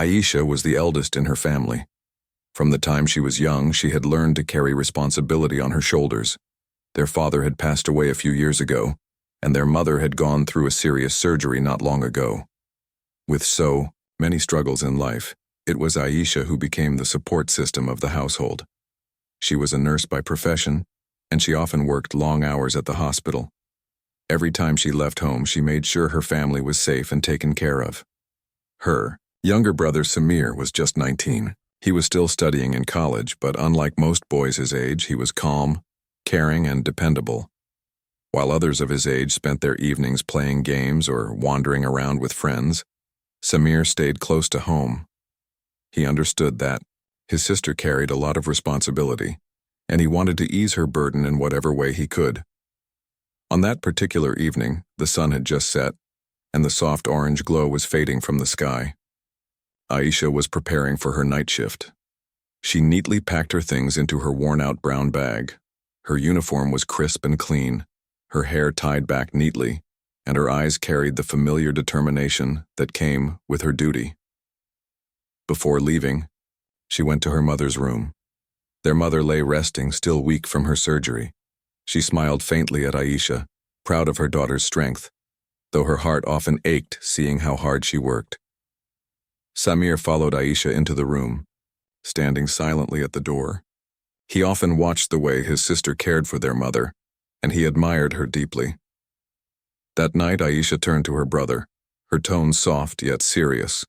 Aisha was the eldest in her family. From the time she was young, she had learned to carry responsibility on her shoulders. Their father had passed away a few years ago, and their mother had gone through a serious surgery not long ago. With so many struggles in life, it was Aisha who became the support system of the household. She was a nurse by profession, and she often worked long hours at the hospital. Every time she left home, she made sure her family was safe and taken care of. Her younger brother Samir was just 19. He was still studying in college, but unlike most boys his age, he was calm, caring, and dependable. While others of his age spent their evenings playing games or wandering around with friends, Samir stayed close to home. He understood that his sister carried a lot of responsibility, and he wanted to ease her burden in whatever way he could. On that particular evening, the sun had just set, and the soft orange glow was fading from the sky. Aisha was preparing for her night shift. She neatly packed her things into her worn-out brown bag. Her uniform was crisp and clean, her hair tied back neatly, and her eyes carried the familiar determination that came with her duty. Before leaving, she went to her mother's room. Their mother lay resting, still weak from her surgery. She smiled faintly at Aisha, proud of her daughter's strength, though her heart often ached seeing how hard she worked. Samir followed Aisha into the room, standing silently at the door. He often watched the way his sister cared for their mother, and he admired her deeply. That night, Aisha turned to her brother, her tone soft yet serious.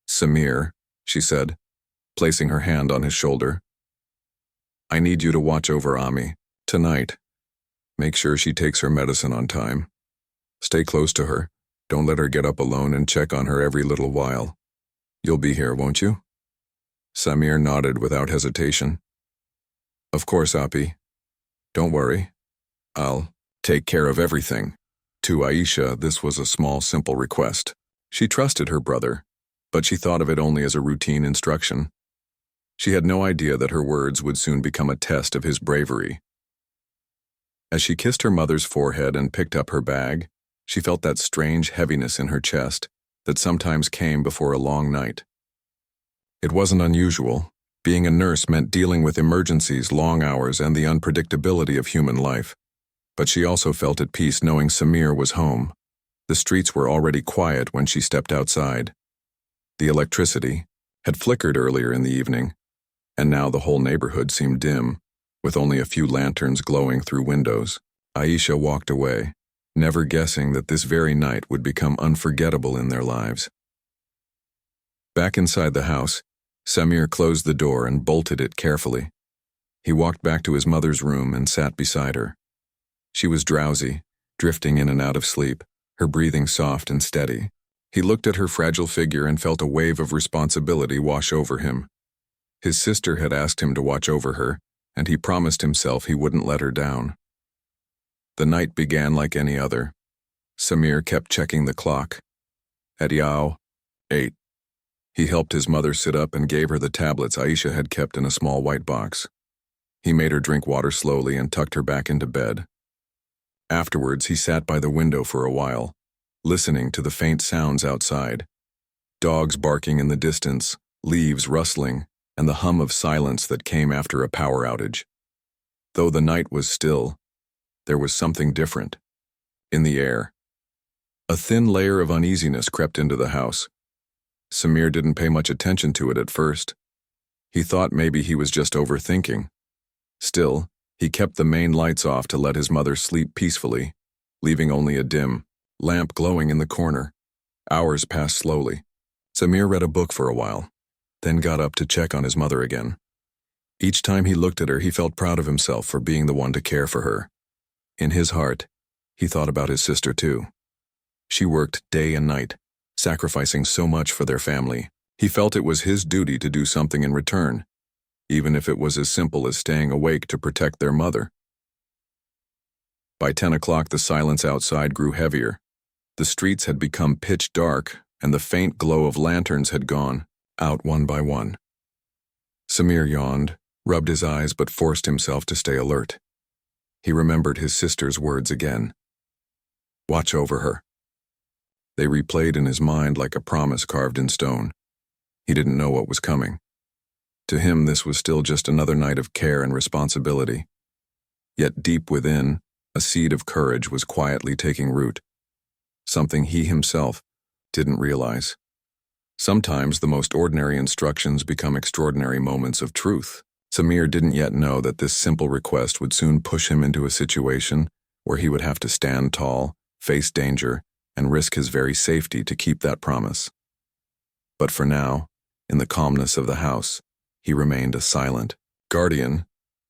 "Samir," she said, placing her hand on his shoulder, "I need you to watch over Ami, tonight. Make sure she takes her medicine on time. Stay close to her. Don't let her get up alone, and check on her every little while. You'll be here, won't you?" Samir nodded without hesitation. "Of course, Api. Don't worry. I'll take care of everything." To Aisha, this was a small, simple request. She trusted her brother, but she thought of it only as a routine instruction. She had no idea that her words would soon become a test of his bravery. As she kissed her mother's forehead and picked up her bag, she felt that strange heaviness in her chest that sometimes came before a long night. It wasn't unusual. Being a nurse meant dealing with emergencies, long hours, and the unpredictability of human life. But she also felt at peace knowing Samir was home. The streets were already quiet when she stepped outside. The electricity had flickered earlier in the evening, and now the whole neighborhood seemed dim, with only a few lanterns glowing through windows. Aisha walked away, never guessing that this very night would become unforgettable in their lives. Back inside the house, Samir closed the door and bolted it carefully. He walked back to his mother's room and sat beside her. She was drowsy, drifting in and out of sleep, her breathing soft and steady. He looked at her fragile figure and felt a wave of responsibility wash over him. His sister had asked him to watch over her, and he promised himself he wouldn't let her down. The night began like any other. Samir kept checking the clock. At 8. He helped his mother sit up and gave her the tablets Aisha had kept in a small white box. He made her drink water slowly and tucked her back into bed. Afterwards, he sat by the window for a while, listening to the faint sounds outside. Dogs barking in the distance, leaves rustling, and the hum of silence that came after a power outage. Though the night was still, there was something different in the air. A thin layer of uneasiness crept into the house. Samir didn't pay much attention to it at first. He thought maybe he was just overthinking. Still, he kept the main lights off to let his mother sleep peacefully, leaving only a dim lamp glowing in the corner. Hours passed slowly. Samir read a book for a while, then got up to check on his mother again. Each time he looked at her, he felt proud of himself for being the one to care for her. In his heart, he thought about his sister too. She worked day and night, sacrificing so much for their family. He felt it was his duty to do something in return, even if it was as simple as staying awake to protect their mother. By 10 o'clock, the silence outside grew heavier. The streets had become pitch dark, and the faint glow of lanterns had gone out one by one. Samir yawned, rubbed his eyes, but forced himself to stay alert. He remembered his sister's words again. Watch over her. They replayed in his mind like a promise carved in stone. He didn't know what was coming. To him, this was still just another night of care and responsibility. Yet deep within, a seed of courage was quietly taking root, something he himself didn't realize. Sometimes the most ordinary instructions become extraordinary moments of truth. Samir didn't yet know that this simple request would soon push him into a situation where he would have to stand tall, face danger, and risk his very safety to keep that promise. But for now, in the calmness of the house, he remained a silent guardian,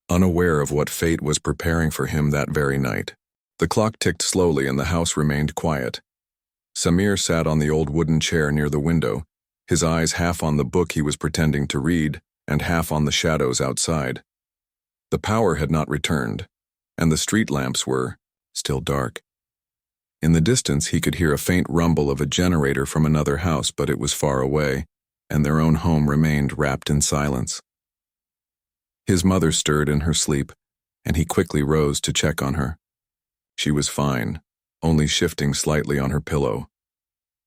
unaware of what fate was preparing for him that very night. The clock ticked slowly and the house remained quiet. Samir sat on the old wooden chair near the window, his eyes half on the book he was pretending to read and half on the shadows outside. The power had not returned, and the street lamps were still dark. In the distance, he could hear a faint rumble of a generator from another house, but it was far away, and their own home remained wrapped in silence. His mother stirred in her sleep, and he quickly rose to check on her. She was fine, only shifting slightly on her pillow.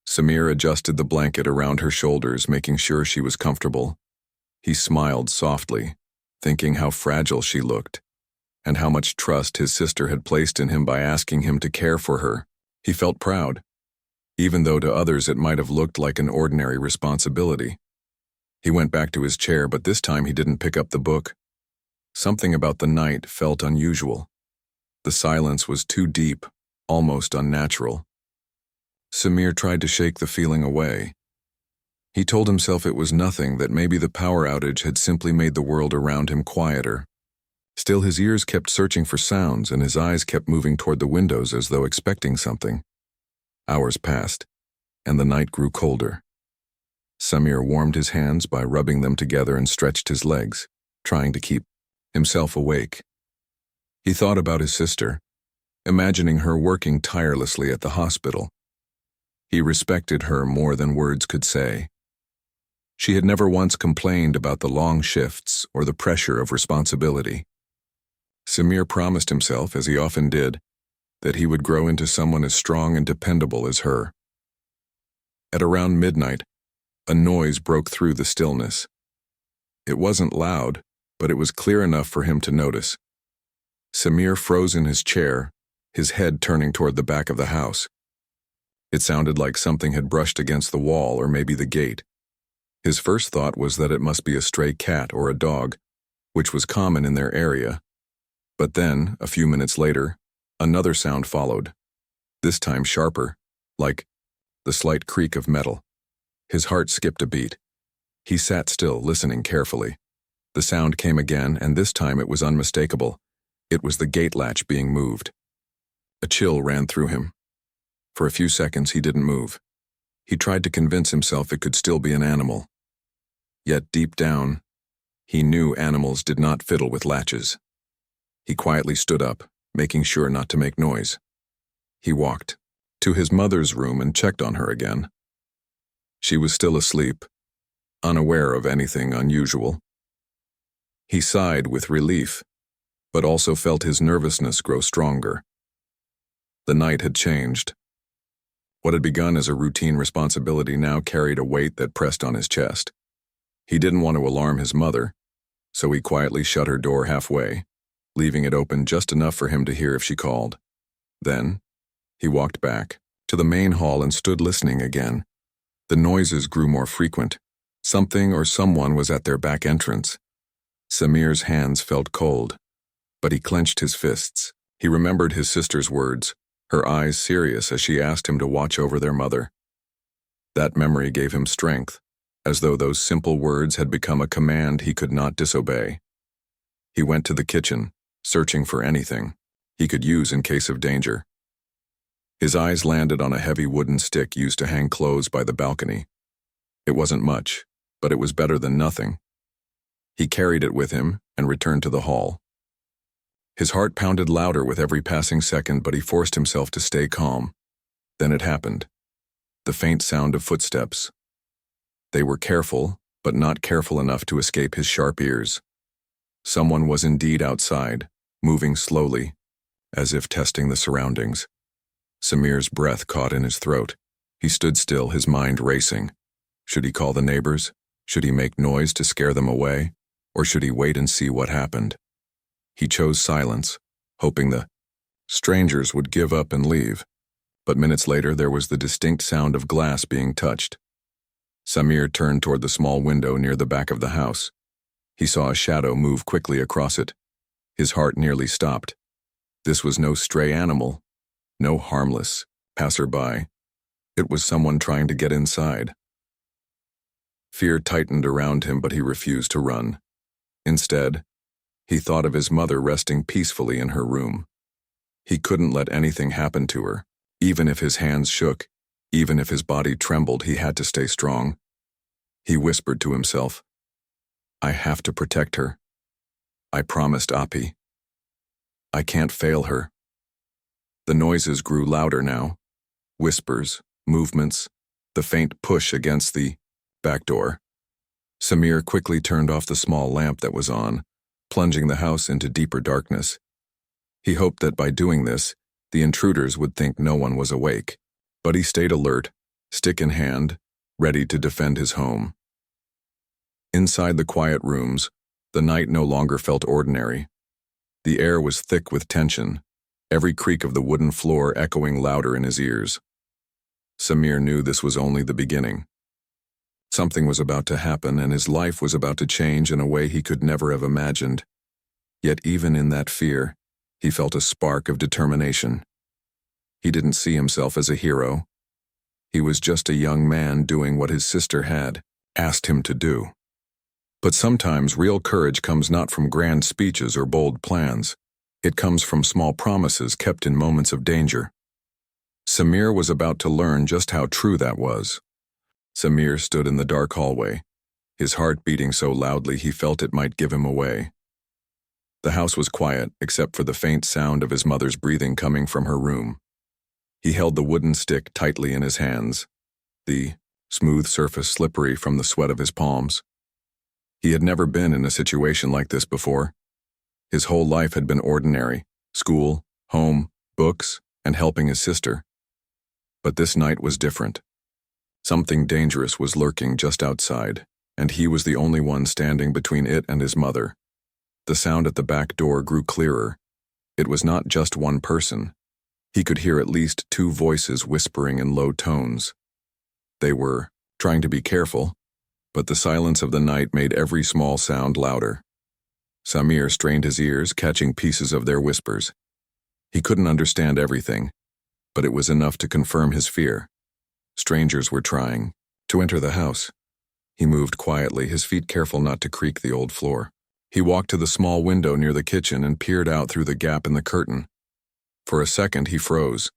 Samir adjusted the blanket around her shoulders, making sure she was comfortable. He smiled softly, thinking how fragile she looked, and how much trust his sister had placed in him by asking him to care for her. He felt proud, even though to others it might have looked like an ordinary responsibility. He went back to his chair, but this time he didn't pick up the book. Something about the night felt unusual. The silence was too deep, almost unnatural. Samir tried to shake the feeling away. He told himself it was nothing, that maybe the power outage had simply made the world around him quieter. Still, his ears kept searching for sounds, and his eyes kept moving toward the windows as though expecting something. Hours passed, and the night grew colder. Samir warmed his hands by rubbing them together and stretched his legs, trying to keep himself awake. He thought about his sister, imagining her working tirelessly at the hospital. He respected her more than words could say. She had never once complained about the long shifts or the pressure of responsibility. Samir promised himself, as he often did, that he would grow into someone as strong and dependable as her. At around midnight, a noise broke through the stillness. It wasn't loud, but it was clear enough for him to notice. Samir froze in his chair, his head turning toward the back of the house. It sounded like something had brushed against the wall or maybe the gate. His first thought was that it must be a stray cat or a dog, which was common in their area. But then, a few minutes later, another sound followed, this time sharper, like the slight creak of metal. His heart skipped a beat. He sat still, listening carefully. The sound came again, and this time it was unmistakable. It was the gate latch being moved. A chill ran through him. For a few seconds, he didn't move. He tried to convince himself it could still be an animal. Yet deep down, he knew animals did not fiddle with latches. He quietly stood up, making sure not to make noise. He walked to his mother's room and checked on her again. She was still asleep, unaware of anything unusual. He sighed with relief, but also felt his nervousness grow stronger. The night had changed. What had begun as a routine responsibility now carried a weight that pressed on his chest. He didn't want to alarm his mother, so he quietly shut her door halfway, leaving it open just enough for him to hear if she called. Then, he walked back to the main hall and stood listening again. The noises grew more frequent. Something or someone was at their back entrance. Samir's hands felt cold, but he clenched his fists. He remembered his sister's words, her eyes serious as she asked him to watch over their mother. That memory gave him strength, as though those simple words had become a command he could not disobey. He went to the kitchen, searching for anything he could use in case of danger. His eyes landed on a heavy wooden stick used to hang clothes by the balcony. It wasn't much, but it was better than nothing. He carried it with him and returned to the hall. His heart pounded louder with every passing second, but he forced himself to stay calm. Then it happened. The faint sound of footsteps. They were careful, but not careful enough to escape his sharp ears. Someone was indeed outside, moving slowly, as if testing the surroundings. Samir's breath caught in his throat. He stood still, his mind racing. Should he call the neighbors? Should he make noise to scare them away? Or should he wait and see what happened? He chose silence, hoping the strangers would give up and leave. But minutes later, there was the distinct sound of glass being touched. Samir turned toward the small window near the back of the house. He saw a shadow move quickly across it. His heart nearly stopped. This was no stray animal, no harmless passerby. It was someone trying to get inside. Fear tightened around him, but he refused to run. Instead, he thought of his mother resting peacefully in her room. He couldn't let anything happen to her. Even if his hands shook, even if his body trembled, he had to stay strong. He whispered to himself, "I have to protect her. I promised Api. I can't fail her." The noises grew louder now. Whispers, movements, the faint push against the back door. Samir quickly turned off the small lamp that was on, plunging the house into deeper darkness. He hoped that by doing this, the intruders would think no one was awake, but he stayed alert, stick in hand, ready to defend his home. Inside the quiet rooms, the night no longer felt ordinary. The air was thick with tension, every creak of the wooden floor echoing louder in his ears. Samir knew this was only the beginning. Something was about to happen, and his life was about to change in a way he could never have imagined. Yet even in that fear, he felt a spark of determination. He didn't see himself as a hero. He was just a young man doing what his sister had asked him to do. But sometimes real courage comes not from grand speeches or bold plans. It comes from small promises kept in moments of danger. Samir was about to learn just how true that was. Samir stood in the dark hallway, his heart beating so loudly he felt it might give him away. The house was quiet, except for the faint sound of his mother's breathing coming from her room. He held the wooden stick tightly in his hands, the smooth surface slippery from the sweat of his palms. He had never been in a situation like this before. His whole life had been ordinary: school, home, books, and helping his sister. But this night was different. Something dangerous was lurking just outside, and he was the only one standing between it and his mother. The sound at the back door grew clearer. It was not just one person. He could hear at least two voices whispering in low tones. They were trying to be careful, but the silence of the night made every small sound louder. Samir strained his ears, catching pieces of their whispers. He couldn't understand everything, but it was enough to confirm his fear. Strangers were trying to enter the house. He moved quietly, his feet careful not to creak the old floor. He walked to the small window near the kitchen and peered out through the gap in the curtain. For a second, he froze.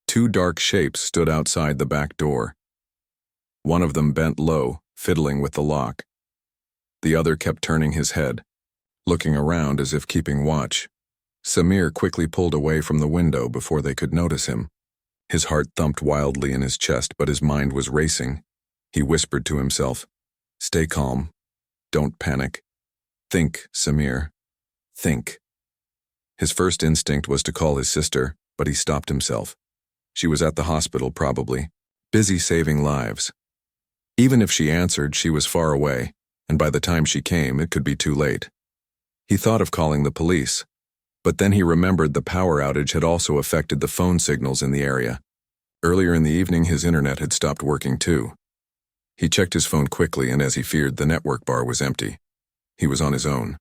Two dark shapes stood outside the back door. One of them bent low, fiddling with the lock. The other kept turning his head, looking around as if keeping watch. Samir quickly pulled away from the window before they could notice him. His heart thumped wildly in his chest, but his mind was racing. He whispered to himself, "Stay calm. Don't panic. Think, Samir. Think." His first instinct was to call his sister, but he stopped himself. She was at the hospital, probably, busy saving lives. Even if she answered, she was far away, and by the time she came, it could be too late. He thought of calling the police, but then he remembered the power outage had also affected the phone signals in the area. Earlier in the evening, his internet had stopped working too. He checked his phone quickly, and as he feared, the network bar was empty. He was on his own.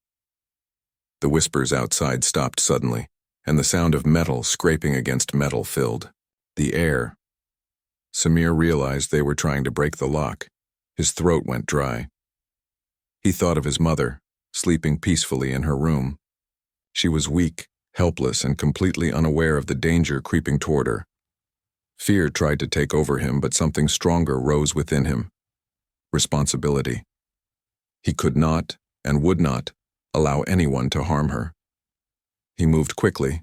The whispers outside stopped suddenly, and the sound of metal scraping against metal filled the air. Samir realized they were trying to break the lock. His throat went dry. He thought of his mother, sleeping peacefully in her room. She was weak, helpless, and completely unaware of the danger creeping toward her. Fear tried to take over him, but something stronger rose within him: responsibility. He could not, and would not, allow anyone to harm her. He moved quickly,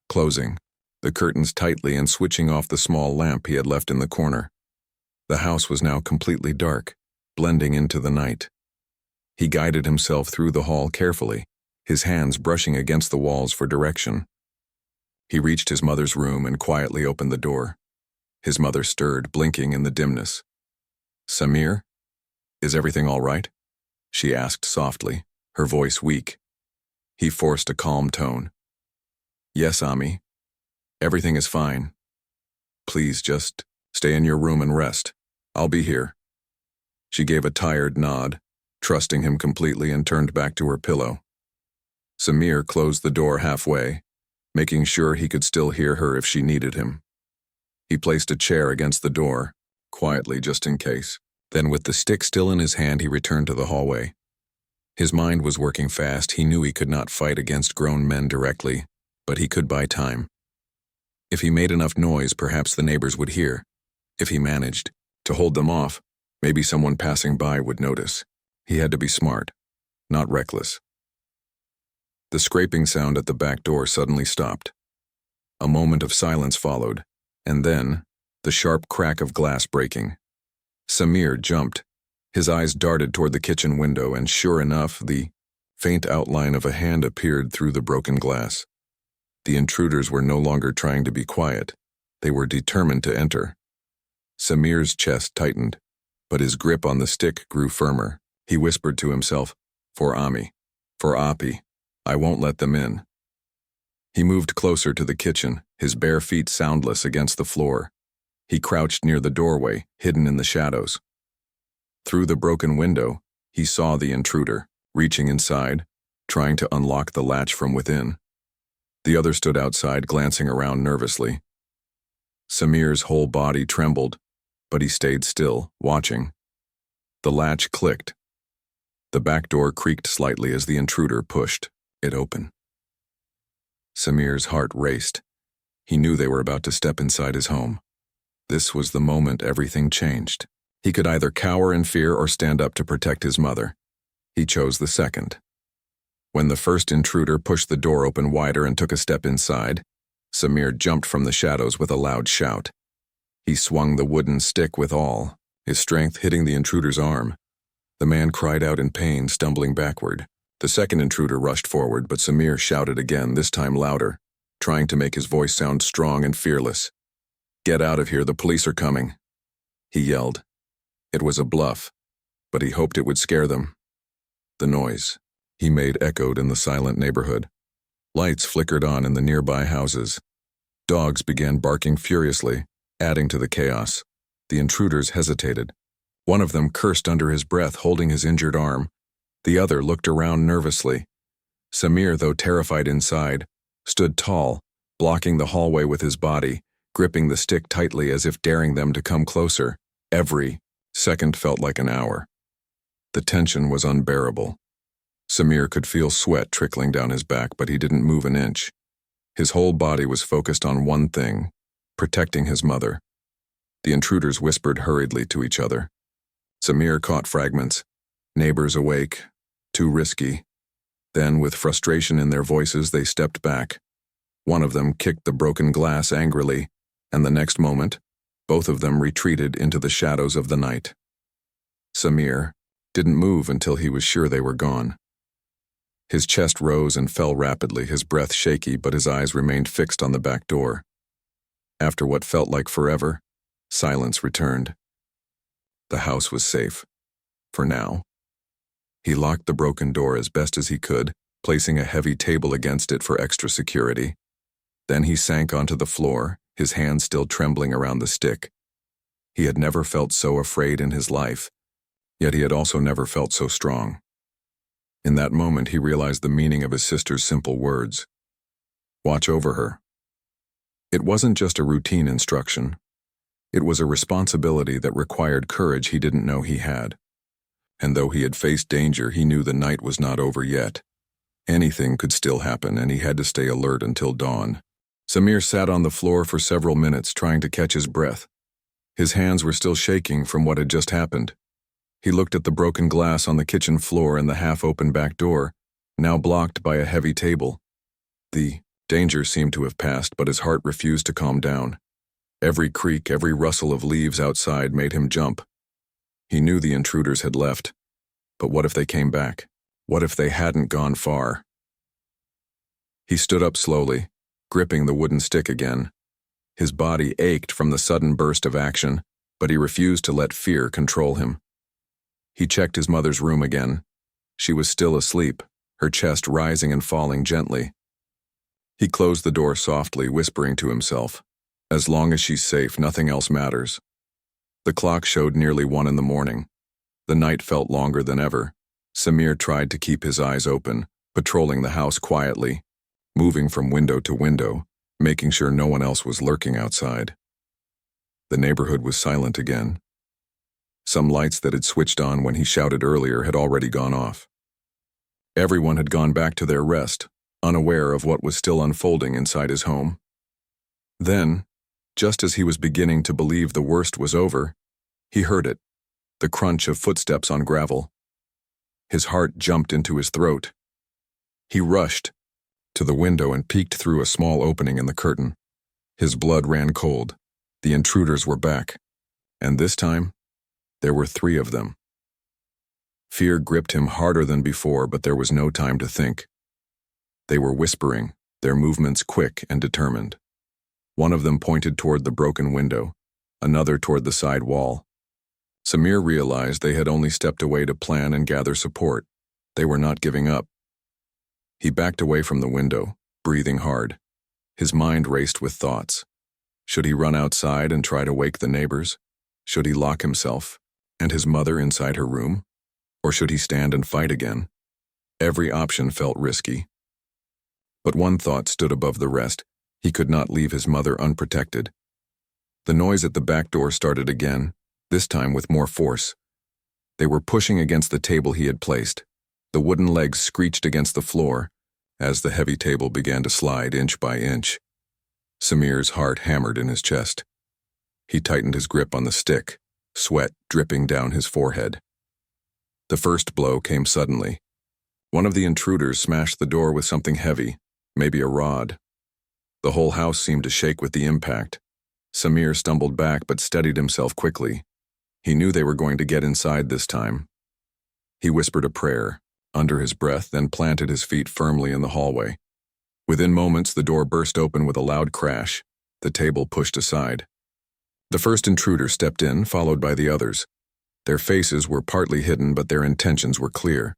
closing the curtains tightly and switching off the small lamp he had left in the corner. The house was now completely dark, blending into the night. He guided himself through the hall carefully, his hands brushing against the walls for direction. He reached his mother's room and quietly opened the door. His mother stirred, blinking in the dimness. "Samir, is everything all right?" she asked softly, her voice weak. He forced a calm tone. "Yes, Ami. Everything is fine. Please just stay in your room and rest. I'll be here." She gave a tired nod, trusting him completely, and turned back to her pillow. Samir closed the door halfway, making sure he could still hear her if she needed him. He placed a chair against the door, quietly just in case. Then, with the stick still in his hand, he returned to the hallway. His mind was working fast. He knew he could not fight against grown men directly, but he could buy time. If he made enough noise, perhaps the neighbors would hear. If he managed to hold them off, maybe someone passing by would notice. He had to be smart, not reckless. The scraping sound at the back door suddenly stopped. A moment of silence followed, and then the sharp crack of glass breaking. Samir jumped. His eyes darted toward the kitchen window, and sure enough, the faint outline of a hand appeared through the broken glass. The intruders were no longer trying to be quiet. They were determined to enter. Samir's chest tightened, but his grip on the stick grew firmer. He whispered to himself, "For Ami, for Api, I won't let them in." He moved closer to the kitchen, his bare feet soundless against the floor. He crouched near the doorway, hidden in the shadows. Through the broken window, he saw the intruder, reaching inside, trying to unlock the latch from within. The other stood outside, glancing around nervously. Samir's whole body trembled, but he stayed still, watching. The latch clicked. The back door creaked slightly as the intruder pushed it open. Samir's heart raced. He knew they were about to step inside his home. This was the moment everything changed. He could either cower in fear or stand up to protect his mother. He chose the second. When the first intruder pushed the door open wider and took a step inside, Samir jumped from the shadows with a loud shout. He swung the wooden stick with all, his strength hitting the intruder's arm. The man cried out in pain, stumbling backward. The second intruder rushed forward, but Samir shouted again, this time louder, trying to make his voice sound strong and fearless. "Get out of here, the police are coming," he yelled. It was a bluff, but he hoped it would scare them. The noise he made echoed in the silent neighborhood. Lights flickered on in the nearby houses. Dogs began barking furiously, adding to the chaos. The intruders hesitated. One of them cursed under his breath, holding his injured arm. The other looked around nervously. Samir, though terrified inside, stood tall, blocking the hallway with his body, gripping the stick tightly as if daring them to come closer. Every second felt like an hour. The tension was unbearable. Samir could feel sweat trickling down his back, but he didn't move an inch. His whole body was focused on one thing, protecting his mother. The intruders whispered hurriedly to each other. Samir caught fragments. Neighbors awake. Too risky. Then, with frustration in their voices, they stepped back. One of them kicked the broken glass angrily, and the next moment, both of them retreated into the shadows of the night. Samir didn't move until he was sure they were gone. His chest rose and fell rapidly, his breath shaky, but his eyes remained fixed on the back door. After what felt like forever, silence returned. The house was safe. For now. He locked the broken door as best as he could, placing a heavy table against it for extra security. Then he sank onto the floor, his hands still trembling around the stick. He had never felt so afraid in his life, yet he had also never felt so strong. In that moment, he realized the meaning of his sister's simple words. Watch over her. It wasn't just a routine instruction. It was a responsibility that required courage he didn't know he had. And though he had faced danger, he knew the night was not over yet. Anything could still happen, and he had to stay alert until dawn. Samir sat on the floor for several minutes, trying to catch his breath. His hands were still shaking from what had just happened. He looked at the broken glass on the kitchen floor and the half-open back door, now blocked by a heavy table. The danger seemed to have passed, but his heart refused to calm down. Every creak, every rustle of leaves outside made him jump. He knew the intruders had left, but what if they came back? What if they hadn't gone far? He stood up slowly, gripping the wooden stick again. His body ached from the sudden burst of action, but he refused to let fear control him. He checked his mother's room again. She was still asleep, her chest rising and falling gently. He closed the door softly, whispering to himself, "As long as she's safe, nothing else matters." The clock showed nearly 1 in the morning. The night felt longer than ever. Samir tried to keep his eyes open, patrolling the house quietly, moving from window to window, making sure no one else was lurking outside. The neighborhood was silent again. Some lights that had switched on when he shouted earlier had already gone off. Everyone had gone back to their rest, unaware of what was still unfolding inside his home. Then, just as he was beginning to believe the worst was over, he heard it, the crunch of footsteps on gravel. His heart jumped into his throat. He rushed to the window and peeked through a small opening in the curtain. His blood ran cold. The intruders were back, and this time, there were 3 of them. Fear gripped him harder than before, but there was no time to think. They were whispering, their movements quick and determined. One of them pointed toward the broken window, another toward the side wall. Samir realized they had only stepped away to plan and gather support. They were not giving up. He backed away from the window, breathing hard. His mind raced with thoughts. Should he run outside and try to wake the neighbors? Should he lock himself and his mother inside her room? Or should he stand and fight again? Every option felt risky. But one thought stood above the rest. He could not leave his mother unprotected. The noise at the back door started again, this time with more force. They were pushing against the table he had placed. The wooden legs screeched against the floor as the heavy table began to slide inch by inch. Samir's heart hammered in his chest. He tightened his grip on the stick, sweat dripping down his forehead. The first blow came suddenly. One of the intruders smashed the door with something heavy, maybe a rod. The whole house seemed to shake with the impact. Samir stumbled back but steadied himself quickly. He knew they were going to get inside this time. He whispered a prayer, under his breath, then planted his feet firmly in the hallway. Within moments, the door burst open with a loud crash. The table pushed aside. The first intruder stepped in, followed by the others. Their faces were partly hidden, but their intentions were clear.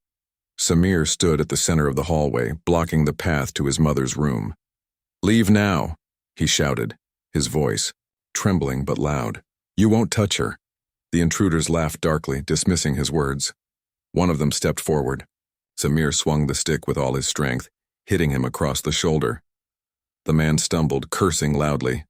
Samir stood at the center of the hallway, blocking the path to his mother's room. "Leave now," he shouted, his voice trembling but loud. "You won't touch her." The intruders laughed darkly, dismissing his words. One of them stepped forward. Samir swung the stick with all his strength, hitting him across the shoulder. The man stumbled, cursing loudly.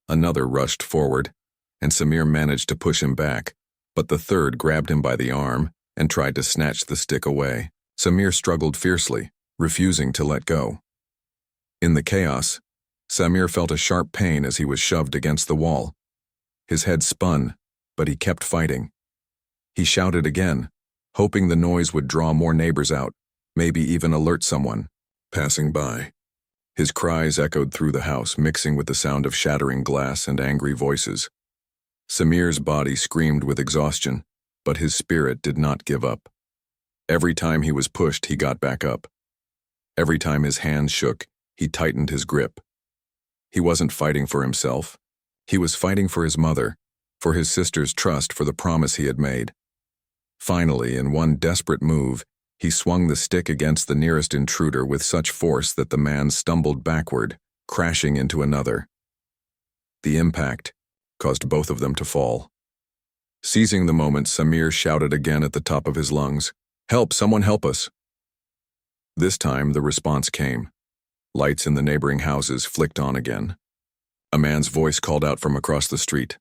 Another rushed forward, and Samir managed to push him back, but the third grabbed him by the arm and tried to snatch the stick away. Samir struggled fiercely, refusing to let go. In the chaos, Samir felt a sharp pain as he was shoved against the wall. His head spun, but he kept fighting. He shouted again, hoping the noise would draw more neighbors out, maybe even alert someone passing by. His cries echoed through the house, mixing with the sound of shattering glass and angry voices. Samir's body screamed with exhaustion, but his spirit did not give up. Every time he was pushed, he got back up. Every time his hands shook, he tightened his grip. He wasn't fighting for himself. He was fighting for his mother, for his sister's trust, for the promise he had made. Finally, in one desperate move, he swung the stick against the nearest intruder with such force that the man stumbled backward, crashing into another. The impact caused both of them to fall. Seizing the moment, Samir shouted again at the top of his lungs, "Help! Someone help us!" This time, the response came. Lights in the neighboring houses flicked on again. A man's voice called out from across the street.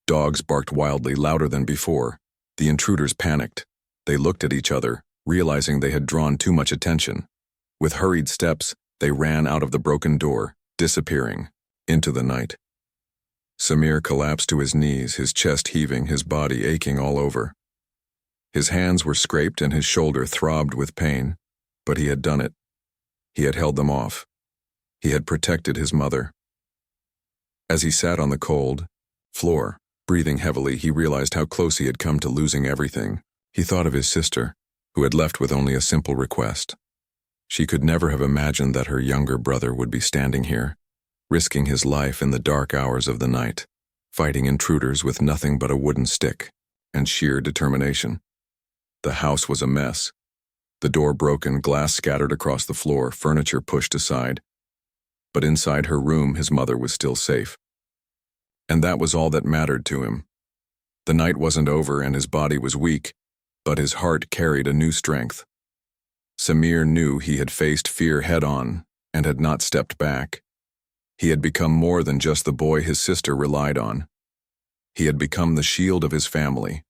Dogs barked wildly, louder than before. The intruders panicked. They looked at each other, realizing they had drawn too much attention. With hurried steps, they ran out of the broken door, disappearing into the night. Samir collapsed to his knees, his chest heaving, his body aching all over. His hands were scraped and his shoulder throbbed with pain, but he had done it. He had held them off. He had protected his mother. As he sat on the cold floor, breathing heavily, he realized how close he had come to losing everything. He thought of his sister, who had left with only a simple request. She could never have imagined that her younger brother would be standing here, risking his life in the dark hours of the night, fighting intruders with nothing but a wooden stick and sheer determination. The house was a mess. The door broken, glass scattered across the floor, furniture pushed aside. But inside her room, his mother was still safe. And that was all that mattered to him. The night wasn't over and his body was weak, but his heart carried a new strength. Samir knew he had faced fear head-on and had not stepped back. He had become more than just the boy his sister relied on. He had become the shield of his family,